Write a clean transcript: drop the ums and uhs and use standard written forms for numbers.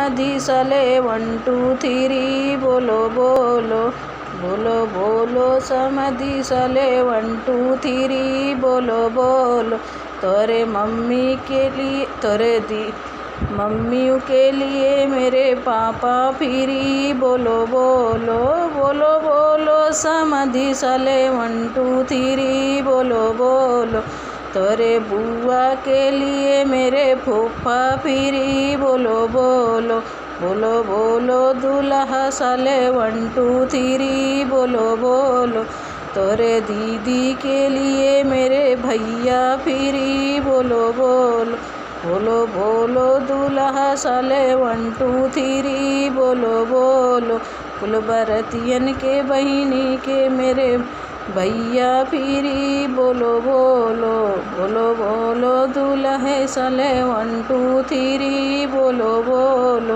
समधि सले 1 2 3 बोलो बोलो बोलो बोलो समधि सले 1 2 3 बोलो बोलो। तोरे मम्मी के लिए मम्मियों के लिए मेरे पापा फिरी बोलो बोलो बोलो बोलो समधि सले 1 2 3 बोलो बोलो। तोरे बुआ के लिए मेरे फूफा फिरी बोलो बोलो बोलो बोलो दूल्हा सले 1 2 3 बोलो बोलो। तोरे दीदी के लिए मेरे भैया फिरी बोलो बोलो बोलो बोलो दूल्हा सले 1 2 3 बोलो बोलो। कुल बरतियन के बहिनी के मेरे भैया फिरी बोलो बोलो बोलो बोलो दूल्हे सले 1 2 3 बोलो बोलो।